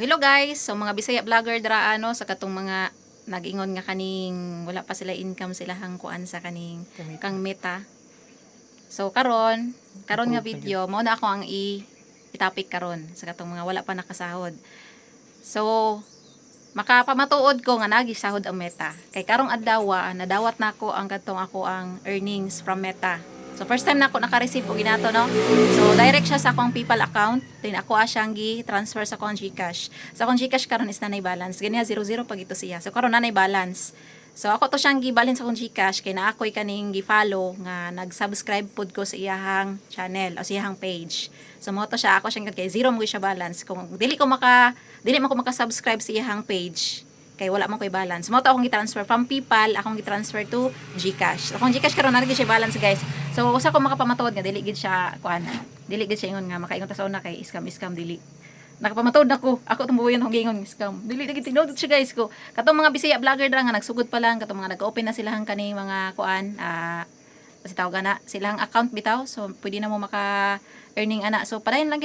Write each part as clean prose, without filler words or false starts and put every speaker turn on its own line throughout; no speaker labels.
Hello guys, so mga Bisaya vlogger dra ano sa katong mga nag-ingon nga kaning wala pa sila income sila hang kuan sa kaning kang meta. So karon nga video mao na ako ang i-topic karon sa katong mga wala pa nakasahod. So makapamatuod ko nga nagisahod ang meta. Kay karong adlaw nadawat nako ang katong ako ang earnings from meta. So first time nako naka-receive og ginato no. So direct siya sa akong PayPal account, then ako asyang gi-transfer sa akong GCash. Sa akong GCash karon is nanay balance. Ganiya 00 pag ito siya. So karon nanay balance. So ako to siyang gi-balance sa akong GCash kay na ako'y kaning gi-follow nga nag-subscribe pud ko sa iyahang channel o sa iyahang page. So mo to siya ako siyang kay zero mo siya balance. Kung dili man ko maka-subscribe sa iyahang page kay wala man ko'y balance. Mo to akong gi-transfer from PayPal, akong gi-transfer to GCash. Akong GCash karon na siya balance guys. So usa ko makapamatuod nga dili gid siya kuan. Dili gid siya ingon nga makaingon ta sa una kay scam dili. Nakapamatuod nako. Ako tumbuyon akong gingon scam. Dili gid tinudot siya guys ko. Katong mga Bisaya vlogger dra nga nagsugod pa lang katong mga nag-open na sila hang kani mga kuan kasi tawag na silang account bitaw. So pwede na mo maka earning ana. So padayon lang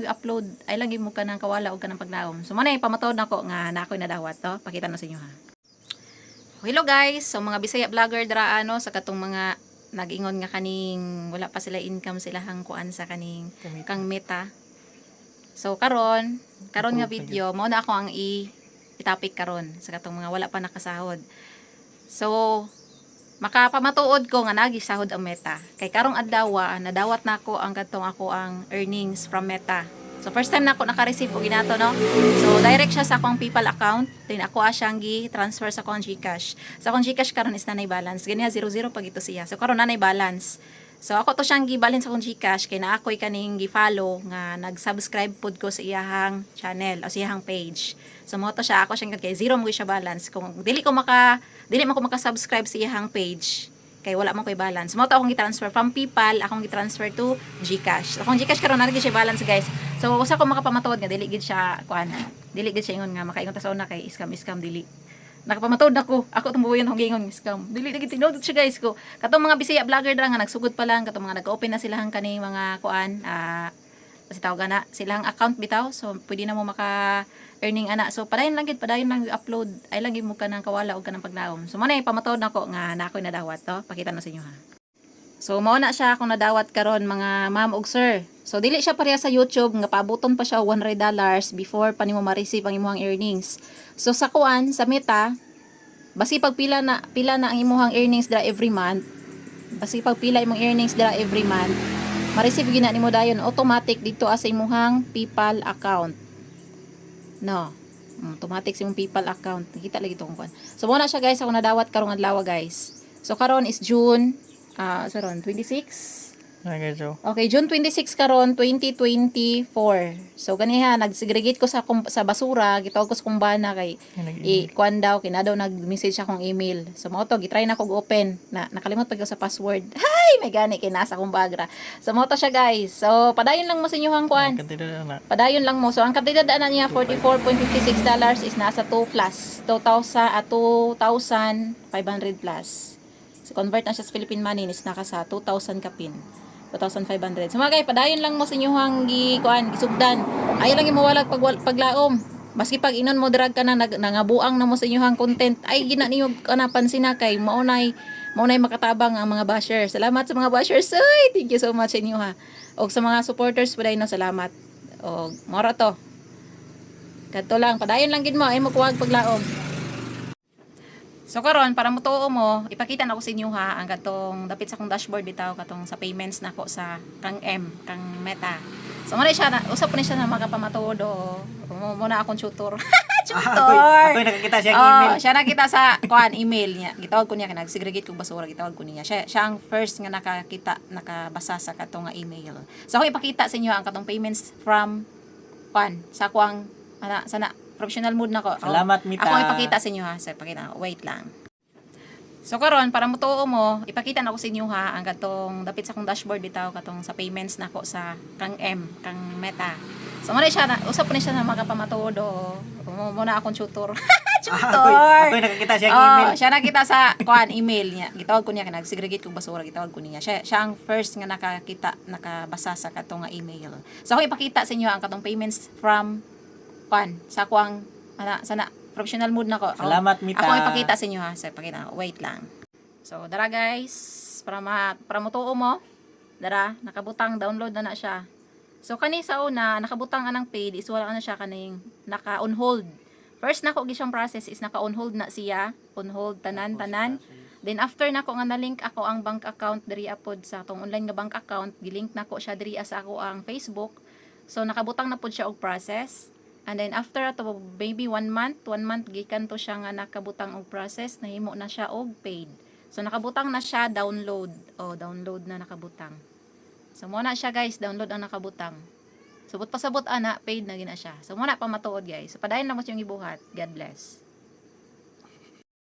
upload. Ay lang gid mo kanang kawala og kanang paglaom. So mo na pamatuod nako nga na ako'y nadawat to. Pakita na sa inyo ha. Hello guys. So mga Bisaya vlogger dra ano sa katong mga nag-ingon nga kaning wala pa sila income sila hang kuan sa kaning kang meta. So karon nga video mao na ako ang i-topic karon sa katong mga wala pa nakasahod. So makapamatuod ko nga nagisahod ang meta. Kay karong adlaw nadawat nako ang katong ako ang earnings from meta. So first time nako naka-receive og ginato no. So direct siya sa akong PayPal account, then ako asyang gi-transfer sa akong GCash. Sa akong GCash karon is nanay balance. Ganiya 00 pag ito siya. So karon nanay balance. So ako to siyang gi-balance sa akong GCash kay na ako'y kaning gi-follow nga nag-subscribe pud ko sa iyahang channel o sa iyahang page. So mo to siya ako siyang kay zero mo siya balance. Kung dili man ko maka-subscribe sa iyahang page kay wala man ko'y balance. Mo to akong gi-transfer from PayPal, akong gi-transfer to GCash. Akong GCash karon na siya balance guys. So usa ko makapamatuod nga dili gid siya kuan. Dili gid siya ingon nga makaingon ta sa una kay scam dili. Nakapamatuod nako. Ako tumbuyon akong gingon scam. Dili gid tinudot siya guys ko. Katong mga Bisaya vlogger dra nga nagsugod pa lang katong mga nag-open na sila hang kani mga kuan kasi tawag na silang account bitaw. So pwede na mo maka earning ana. So padayon lang upload. Ay lang gid mo kanang kawala og kanang paglaom. So mo na pamatuod nako nga na ako'y nadawat to. Pakita na sa inyo ha. So mao na siya akong nadawat karon mga ma'am ug sir. So dili siya pareha sa YouTube nga paabuton pa siya $100 before pa nimo ma-receive ang imong earnings. So sa kuan sa Meta basi pag pila na ang imong earnings dira every month. Basi pag pila imong earnings dira every month, ma-receive gyud na nimo dayon automatic dito sa imong PayPal account. No. Automatic sa imong PayPal account. Nakita lagi to kung kuan. So mo na siya guys ako nadawat karong adlaw guys. So karon is June 26. Okay, June 26 karon 2024. So ganiha nagsegregate ko sa basura, gitawag ko sa kumbana kay kuan daw kina daw nag-message akong email. So mao to gitry na ko open na nakalimot pag ko sa password. Hay, may gani kay nasa akong bagra. So mao to siya guys. So padayon lang mo sa inyong kuan. Padayon lang mo. So ang kantidad na niya $44.56 is nasa 2 plus 2,500 plus. So convert na siya sa Philippine money is naka sa 2,000 kapin. 2,500. So mga guys, padayon lang mo sa inyong gisugdan. Ayaw lang imawalag paglaom. Maski pag inon mo drag ka na nangabuang na mo sa inyong content, ay gina niyo kana pansin na kay maunay makatabang ang mga bashers. Salamat sa mga bashers. Ay, thank you so much sa inyo ha. Og sa mga supporters pud no, salamat. Og mora to. Kadto lang, padayon lang gid mo ay mo kuwag paglaom. So karon para mutuo mo, ipakita na ko sa inyo ha ang katong dapit sa akong dashboard bitaw katong sa payments nako sa kang Meta. So mo na siya usap po ni siya na makapamatuod mo na akong tutor. Tutor.
Ako nakakita siya ng email.
Siya nakita sa kuan email niya. Gitawag ko niya kay nagsegregate kog basura, gitawag ko niya. Siya ang first nga nakabasa sa katong email. So ako ipakita sa inyo ang katong payments from kuan sa kuang sana professional mood nako.
Salamat, Mita.
Ako ipakita sa inyo ha. So, wait lang. So karon para mutuo mo, ipakita na ko sa inyo ha ang katong dapit sa akong dashboard bitaw katong sa payments nako sa kang Meta. So mo na siya usap po ni siya na makapamatuod mo na akong tutor. Tutor.
Ako nakakita siya ng email.
Siya nakita sa kuan email niya. Gitawag ko niya kay nagsegregate kog basura, gitawag ko niya. Siya ang first nga nakabasa sa katong email. So ako ipakita sa inyo ang katong payments from kwan sa ako ang sana professional mood na ko.
Salamat, Mita.
Ako ipakita sa inyo ha. So ipakita ko. Wait lang. So dara guys, para mutuo mo. Dara, nakabutang download na siya. So kani sa una nakabutang anang paid is wala na siya kaning naka on hold. First nako gisyang process is naka on hold na siya, on hold tanan. Then after nako nga na-link ako ang bank account diri apod sa tong online nga bank account, gilink nako siya diri sa ako ang Facebook. So nakabutang na pud siya og process. And then after ato maybe 1 month gikan to siya nga nakabutang og process, nahimo na siya og paid. So nakabutang na siya download. Oh, download na nakabutang. So mo na siya guys, download ang nakabutang. Subot pasabot ana, paid na gina siya. So mo na pa matuod guys. So padayon lang mo siyang ibuhat. God bless.